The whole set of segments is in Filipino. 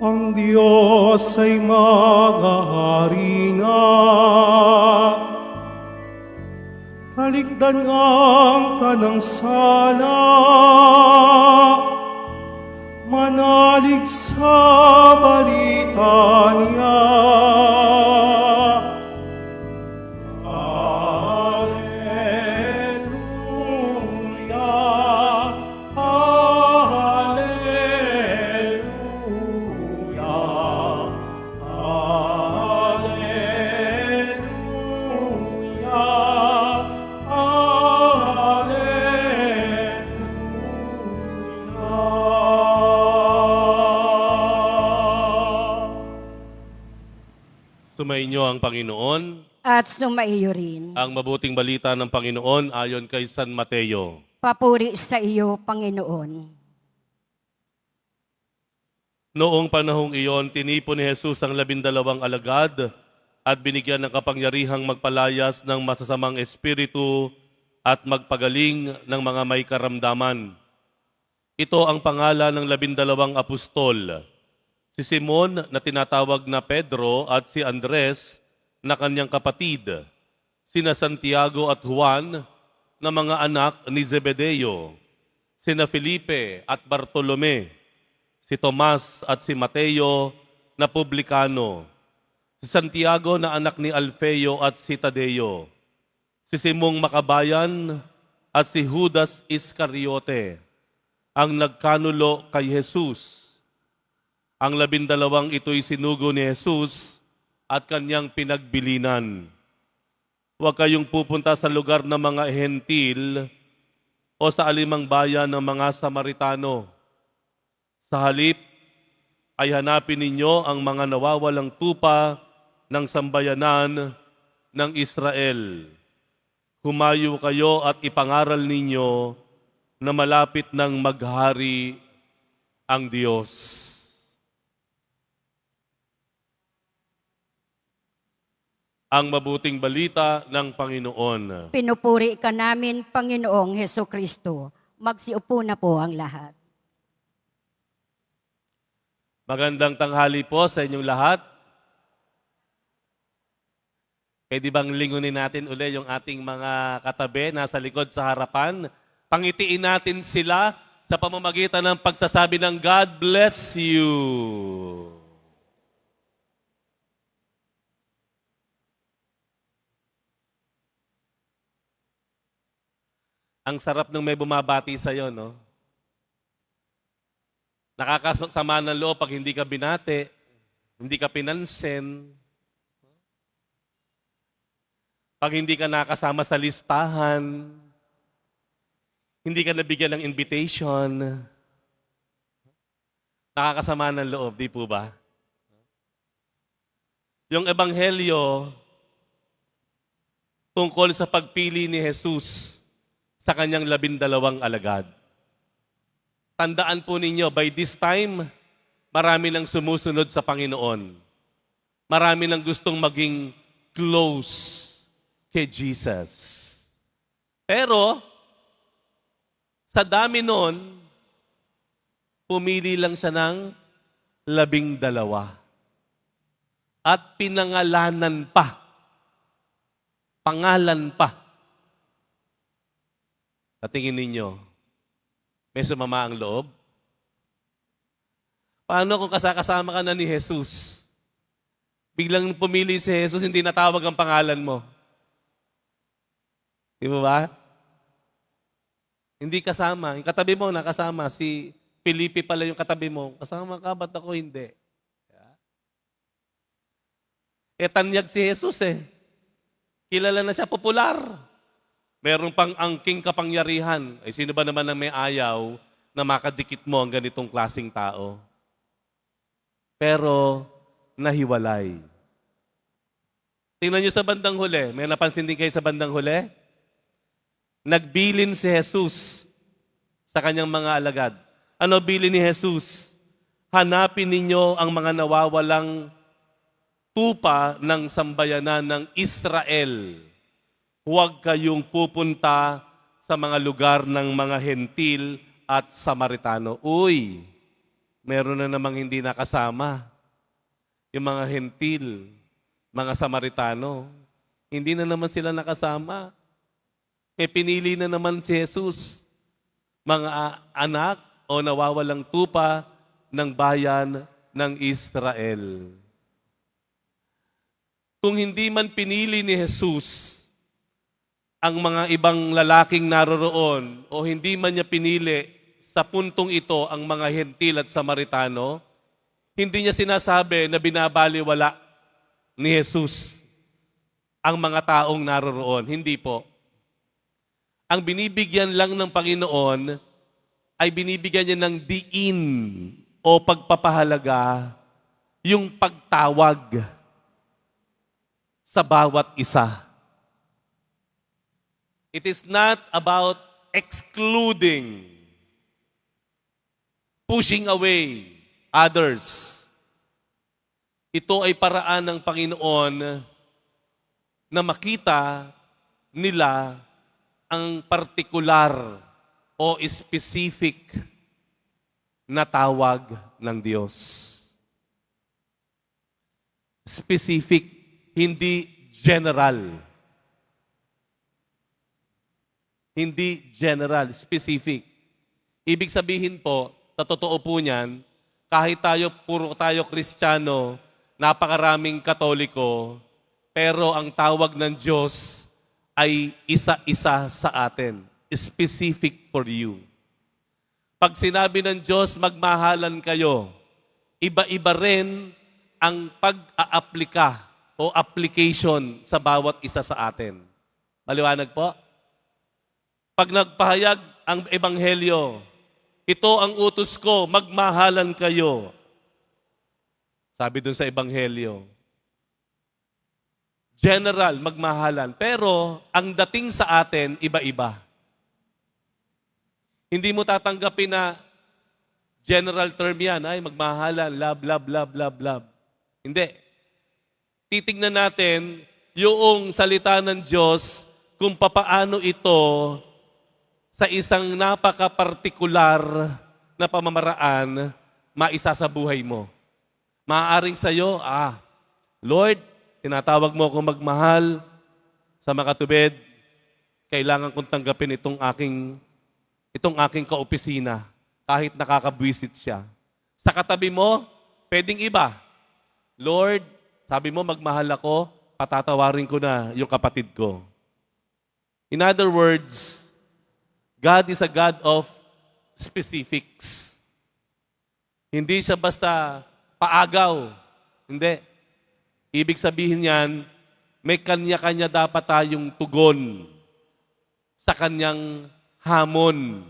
Ang Diyos ay maghahari na. Talikdan ang tanang sala, manalig sa balita niya. Hallelujah, Hallelujah, Hallelujah, Hallelujah. Sumainyo ang Panginoon, At sumaiyo rin. ang mabuting balita ng Panginoon ayon kay San Mateo. Papuri sa iyo, Panginoon. Noong panahong iyon, tinipon ni Jesus ang 12 alagad at binigyan ng kapangyarihang magpalayas ng masasamang espiritu at magpagaling ng mga may karamdaman. Ito ang pangalan ng 12 apostol, si Simon na tinatawag na Pedro at si Andres na kanyang kapatid, sina Santiago at Juan na mga anak ni Zebedeo, sina Felipe at Bartolome, si Tomas at si Mateo na publikano, si Santiago na anak ni Alfeo at si Tadeo, si Simong Makabayan at si Judas Iscariote, ang nagkanulo kay Jesus. Ang 12 ito'y sinugo ni Jesus at kanyang pinagbilinan. Huwag kayong pupunta sa lugar ng mga hentil o sa alimang bayan ng mga Samaritano. Sa halip ay hanapin ninyo ang mga nawawalang tupa ng sambayanan ng Israel. Humayo kayo at ipangaral ninyo na malapit ng maghari ang Diyos. Ang mabuting balita ng Panginoon. Pinupuri ka namin, Panginoong Heso Kristo. Magsiupo na po ang lahat. Magandang tanghali po sa inyong lahat. Pwede bang lingunin natin uli yung ating mga katabi nasa likod sa harapan? Pangitiin natin sila sa pamamagitan ng pagsasabi ng God bless you. Ang sarap nung may bumabati sa'yo, no? Nakakasama ng loob pag hindi ka binati, hindi ka pinansin, pag hindi ka nakasama sa listahan, hindi ka nabigyan ng invitation, nakakasama ng loob, di po ba? Yung ebanghelyo tungkol sa pagpili ni Jesus sa kanyang 12 alagad. Tandaan po ninyo, by this time, marami nang sumusunod sa Panginoon. Marami nang gustong maging close kay Jesus. Pero, sa dami nun, pumili lang siya ng 12. At pinangalanan pa. Pangalan pa. Sa tingin ninyo, may sumama ang loob? Paano kung kasama ka na ni Jesus? Biglang pumili si Jesus, hindi natawag ang pangalan mo. Di ba? Hindi kasama. Yung katabi mo, nakasama. Si Felipe pala yung katabi mo. Kasama ka, ba't ako hindi? Tanyag si Jesus eh. Kilala na siya, popular. Meron pang angking kapangyarihan. Ay sino ba naman ang may ayaw na makadikit mo ang ganitong klaseng tao? Pero nahiwalay. Tingnan niyo sa bandang huli. May napansin din kayo sa bandang huli? Nagbilin si Jesus sa kanyang mga alagad. Ano bilin ni Jesus? Hanapin ninyo ang mga nawawalang tupa ng sambayanan ng Israel. Huwag kayong pupunta sa mga lugar ng mga hentil at Samaritano. Uy, meron na namang hindi nakasama. Yung mga hentil, mga Samaritano, hindi na naman sila nakasama. May pinili na naman si Jesus, mga anak o nawawalang tupa ng bayan ng Israel. Kung hindi man pinili ni Jesus ang mga ibang lalaking naroroon o hindi man niya pinili sa puntong ito ang mga hentil at Samaritano, hindi niya sinasabi na binabaliwala ni Jesus ang mga taong naroroon. Hindi po. Ang binibigyan lang ng Panginoon ay binibigyan niya ng diin o pagpapahalaga yung pagtawag sa bawat isa. It is not about excluding, pushing away others. Ito ay paraan ng Panginoon na makita nila ang partikular o specific na tawag ng Diyos. Specific, hindi general. Hindi general, specific. Ibig sabihin po, sa totoo po niyan, kahit puro tayo Kristiyano, napakaraming Katoliko, pero ang tawag ng Diyos ay isa-isa sa atin. Specific for you. Pag sinabi ng Diyos, magmahalan kayo, iba-iba rin ang pag-aaplika o application sa bawat isa sa atin. Maliwanag po? Pag nagpahayag ang Ebanghelyo, ito ang utos ko, magmahalan kayo. Sabi dun sa Ebanghelyo. General, magmahalan. Pero ang dating sa atin, iba-iba. Hindi mo tatanggapin na general term yan, ay magmahalan, love, love, love, love, love. Hindi. Titignan natin yung salita ng Diyos kung papaano ito sa isang napaka-partikular na pamamaraan maisa sa buhay mo. Maaaring sa'yo, Lord, tinatawag mo akong magmahal sa makatubid, kailangan kong tanggapin itong aking kaopisina, kahit nakakabwisit siya. Sa katabi mo, pwedeng iba. Lord, sabi mo magmahal ako, patatawarin ko na yung kapatid ko. In other words, God is a God of specifics. Hindi siya basta paagaw. Hindi. Ibig sabihin yan, may kanya-kanya dapat tayong tugon sa kanyang hamon.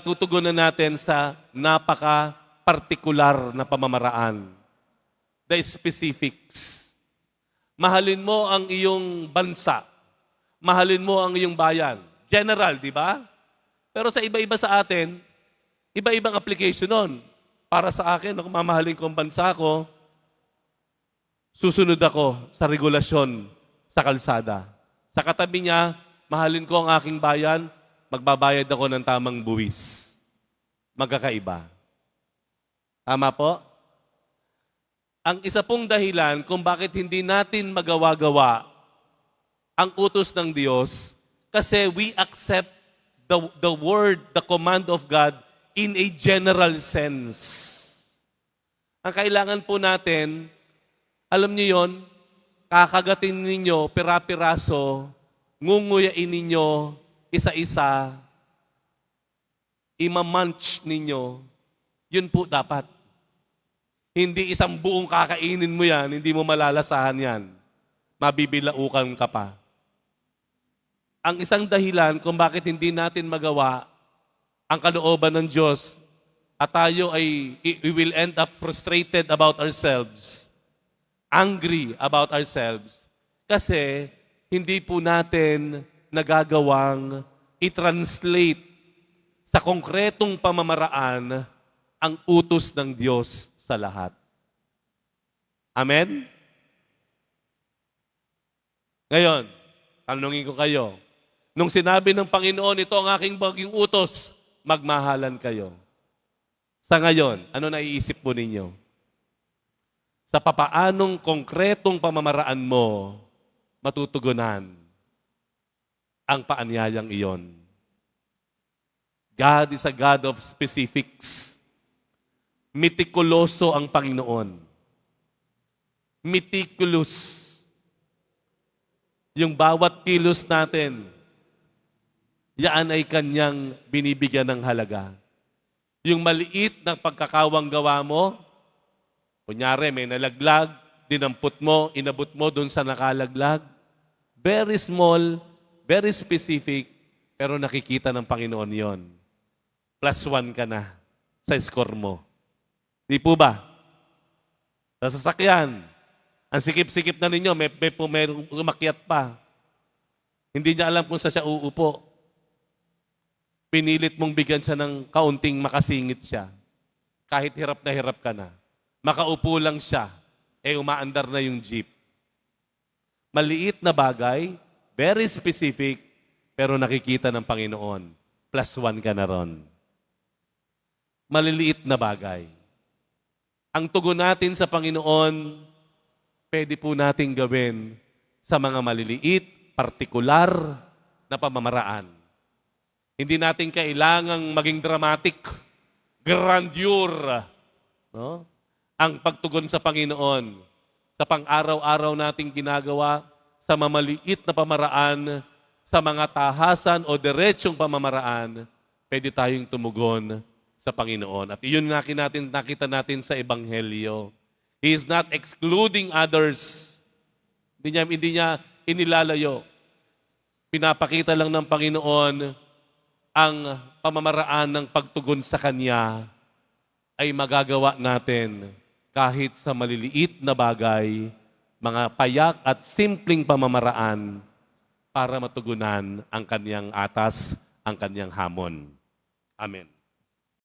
Tutugunan natin sa napaka-partikular na pamamaraan. The specifics. Mahalin mo ang iyong bansa. Mahalin mo ang iyong bayan. General, di ba? Pero sa iba-iba sa atin, iba-ibang application nun. Para sa akin, kung mamahalin ko ang bansa ko, susunod ako sa regulasyon sa kalsada. Sa katabi niya, mahalin ko ang aking bayan, magbabayad ako ng tamang buwis. Magkakaiba. Tama po? Ang isa pong dahilan kung bakit hindi natin magawa-gawa ang utos ng Diyos, kasi we accept the word, the command of God in a general sense. Ang kailangan po natin, alam niyo yon, kakagatin ninyo pira-piraso, ngunguyain ninyo isa-isa, imamunch ninyo, yun po dapat. Hindi isang buong kakainin mo yan, hindi mo malalasahan yan. Mabibilaukan ka pa. Ang isang dahilan kung bakit hindi natin magawa ang kalooban ng Diyos at tayo ay we will end up frustrated about ourselves, angry about ourselves, kasi hindi po natin nagagawang i-translate sa konkretong pamamaraan ang utos ng Diyos sa lahat. Amen? Ngayon, tanungin ko kayo, nung sinabi ng Panginoon, ito ang aking baging utos, magmahalan kayo. Sa ngayon, ano naiisip po ninyo? Sa papaanong konkretong pamamaraan mo matutugunan ang paanyayang iyon? God is a God of specifics. Mitikuloso ang Panginoon. Meticulous. Yung bawat kilos natin, yaan ay kanyang binibigyan ng halaga. Yung maliit na pagkakawang gawa mo, kunyari may nalaglag, dinampot mo, inabot mo dun sa nakalaglag, very small, very specific, pero nakikita ng Panginoon yon. +1 ka na sa score mo. Di po ba? Sa sasakyan, ang sikip-sikip na ninyo, may umakyat pa. Hindi niya alam kung saan siya uupo. Pinilit mong bigyan siya ng kaunting makasingit siya. Kahit hirap na hirap ka na. Makaupo lang siya, umaandar na yung jeep. Maliit na bagay, very specific, pero nakikita ng Panginoon. +1 ka na ron. Maliliit na bagay. Ang tugon natin sa Panginoon, pwede po nating gawin sa mga maliliit, partikular na pamamaraan. Hindi natin kailangang maging dramatic, grandeur, no? Ang pagtugon sa Panginoon sa pang-araw-araw nating ginagawa sa mamaliit na pamaraan, sa mga tahasan o diretsong pamamaraan, pwede tayong tumugon sa Panginoon. At iyon nakita natin sa Ebanghelyo. He is not excluding others. Hindi niya inilalayo. Pinapakita lang ng Panginoon ang pamamaraan ng pagtugon sa Kanya ay magagawa natin kahit sa maliliit na bagay, mga payak at simpleng pamamaraan para matugunan ang Kanyang atas, ang Kanyang hamon. Amen.